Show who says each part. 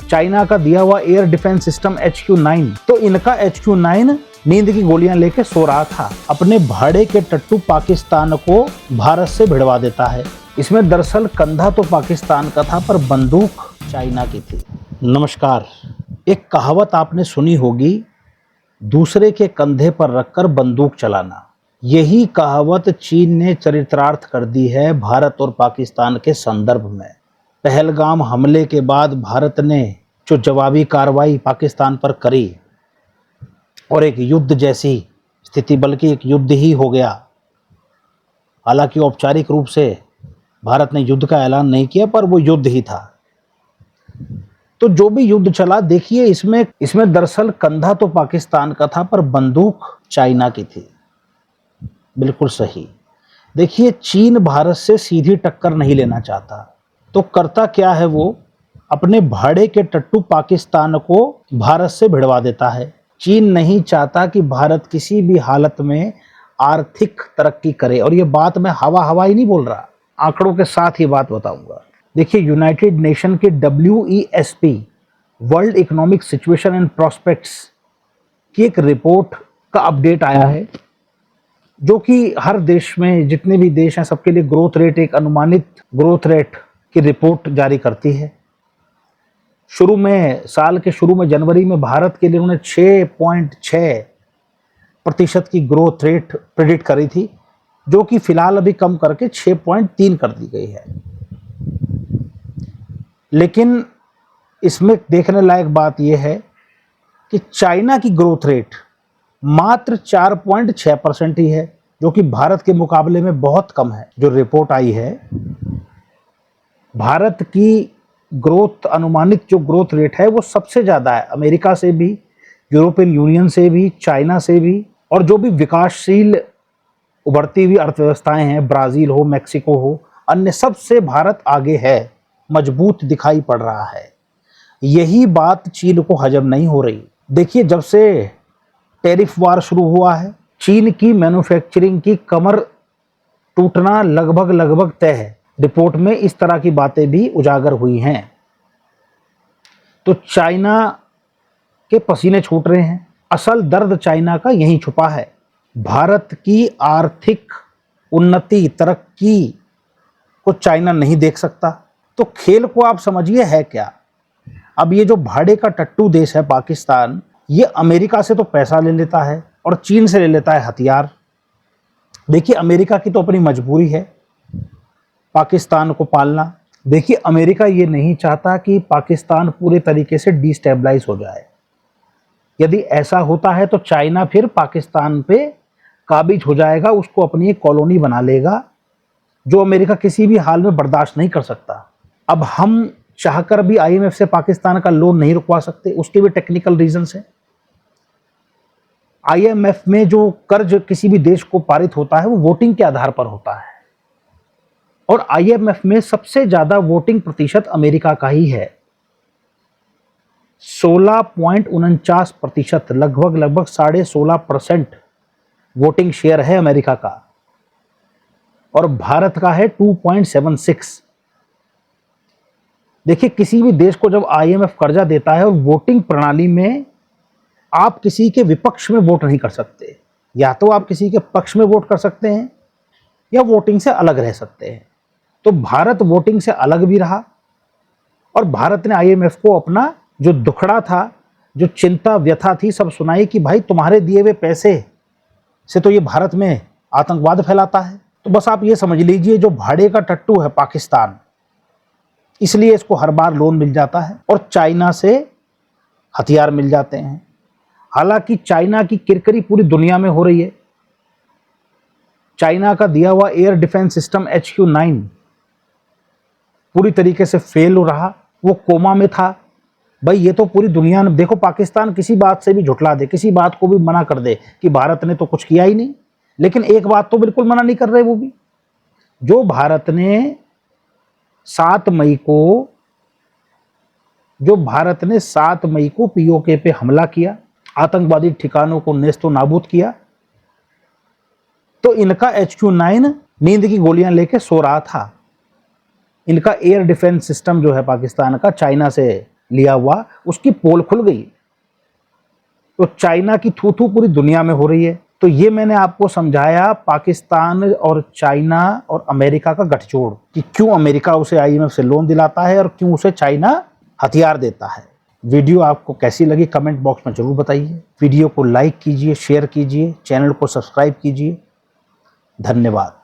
Speaker 1: China का दिया हुआ एयर डिफेंस सिस्टम HQ-9। तो इनका HQ-9 नींद की गोलियां लेके सो रहा था। अपने भाड़े के टट्टू पाकिस्तान को भारत से भिड़वा देता है। इसमें दरअसल कंधा तो पाकिस्तान का था पर बंदूक चाइना की थी। नमस्कार। एक कहावत आपने सुनी होगी, दूसरे के कंधे पर रखकर बंदूक चलाना। यही कहावत चीन ने चरितार्थ कर दी है भारत और पाकिस्तान के संदर्भ में। पहलगाम हमले के बाद भारत ने जो जवाबी कार्रवाई पाकिस्तान पर करी और एक युद्ध जैसी स्थिति, बल्कि एक युद्ध ही हो गया। हालांकि औपचारिक रूप से भारत ने युद्ध का ऐलान नहीं किया, पर वो युद्ध ही था। तो जो भी युद्ध चला, देखिए इसमें दरअसल कंधा तो पाकिस्तान का था पर बंदूक चाइना की थी। बिल्कुल सही। देखिए, चीन भारत से सीधी टक्कर नहीं लेना चाहता, तो करता क्या है, वो अपने भाड़े के टट्टू पाकिस्तान को भारत से भिड़वा देता है। चीन नहीं चाहता कि भारत किसी भी हालत में आर्थिक तरक्की करे। और ये बात मैं हवा ही नहीं बोल रहा, आंकड़ों के साथ ही बात बताऊंगा। देखिए, यूनाइटेड नेशन के WESP world economic situation and prospects की एक रिपोर्ट का अपडेट आया है, जो कि हर देश में, जितने भी देश हैं, सबके लिए ग्रोथ रेट, एक अनुमानित ग्रोथ रेट की रिपोर्ट जारी करती है। साल के शुरू में जनवरी में भारत के लिए उन्होंने 6.6% की ग्रोथ रेट प्रेडिक्ट करी थी, जो कि फिलहाल अभी कम करके 6.3 कर दी गई है। लेकिन इसमें देखने लायक बात यह है कि चाइना की ग्रोथ रेट मात्र 4.6% ही है, जो कि भारत के मुकाबले में बहुत कम है। जो रिपोर्ट आई है, भारत की ग्रोथ, अनुमानित जो ग्रोथ रेट है, वो सबसे ज़्यादा है, अमेरिका से भी, यूरोपियन यूनियन से भी, चाइना से भी, और जो भी विकासशील उभरती हुई अर्थव्यवस्थाएं हैं, ब्राज़ील हो, मैक्सिको हो, अन्य सबसे भारत आगे है, मजबूत दिखाई पड़ रहा है। यही बात चीन को हजम नहीं हो रही। देखिए, जब से टैरिफ वार शुरू हुआ है, चीन की मैन्युफैक्चरिंग की कमर टूटना लगभग तय है। रिपोर्ट में इस तरह की बातें भी उजागर हुई हैं। तो चाइना के पसीने छूट रहे हैं। असल दर्द चाइना का यहीं छुपा है। भारत की आर्थिक उन्नति, तरक्की को चाइना नहीं देख सकता। तो खेल को आप समझिए है क्या। अब ये जो भाड़े का टट्टू देश है पाकिस्तान, ये अमेरिका से तो पैसा ले लेता है और चीन से ले लेता है हथियार। देखिए, अमेरिका की तो अपनी मजबूरी है पाकिस्तान को पालना। देखिए, अमेरिका ये नहीं चाहता कि पाकिस्तान पूरे तरीके से डिस्टेबलाइज हो जाए। यदि ऐसा होता है तो चाइना फिर पाकिस्तान पे काबिज हो जाएगा, उसको अपनी एक कॉलोनी बना लेगा, जो अमेरिका किसी भी हाल में बर्दाश्त नहीं कर सकता। अब हम चाहकर भी IMF से पाकिस्तान का लोन नहीं रुकवा सकते, उसके भी टेक्निकल रीजंस हैं। IMF में जो कर्ज किसी भी देश को पारित होता है, वो वोटिंग के आधार पर होता है, और IMF में सबसे ज्यादा वोटिंग प्रतिशत अमेरिका का ही है। 16.49%, लगभग 16.5% वोटिंग शेयर है अमेरिका का, और भारत का है 2.76। देखिए, किसी भी देश को जब IMF कर्जा देता है, और वोटिंग प्रणाली में आप किसी के विपक्ष में वोट नहीं कर सकते, या तो आप किसी के पक्ष में वोट कर सकते हैं या वोटिंग से अलग रह सकते हैं। तो भारत वोटिंग से अलग भी रहा, और भारत ने IMF को अपना जो दुखड़ा था, जो चिंता व्यथा थी, सब सुनाई कि भाई तुम्हारे दिए हुए पैसे से तो ये भारत में आतंकवाद फैलाता है। तो बस आप ये समझ लीजिए, जो भाड़े का टट्टू है पाकिस्तान, इसलिए इसको हर बार लोन मिल जाता है और चाइना से हथियार मिल जाते हैं। हालांकि चाइना की किरकिरी पूरी दुनिया में हो रही है। चाइना का दिया हुआ एयर डिफेंस सिस्टम HQ-9 पूरी तरीके से फेल हो रहा, वो कोमा में था। भाई, ये तो पूरी दुनिया में देखो, पाकिस्तान किसी बात से भी झुठला दे, किसी बात को भी मना कर दे कि भारत ने तो कुछ किया ही नहीं, लेकिन एक बात तो बिल्कुल मना नहीं कर रहे, वो भी जो भारत ने 7 मई को POK पे हमला किया, आतंकवादी ठिकानों को नेस्तो नाबूद किया, तो इनका HQ-9 नींद की गोलियां लेके सो रहा था। इनका एयर डिफेंस सिस्टम जो है पाकिस्तान का, चाइना से लिया हुआ, उसकी पोल खुल गई। तो चाइना की थू थू पूरी दुनिया में हो रही है। तो ये मैंने आपको समझाया पाकिस्तान और चाइना और अमेरिका का गठजोड़, कि क्यों अमेरिका उसे आईएमएफ से लोन दिलाता है और क्यों उसे चाइना हथियार देता है। वीडियो आपको कैसी लगी कमेंट बॉक्स में जरूर बताइए। वीडियो को लाइक कीजिए, शेयर कीजिए, चैनल को सब्सक्राइब कीजिए। धन्यवाद।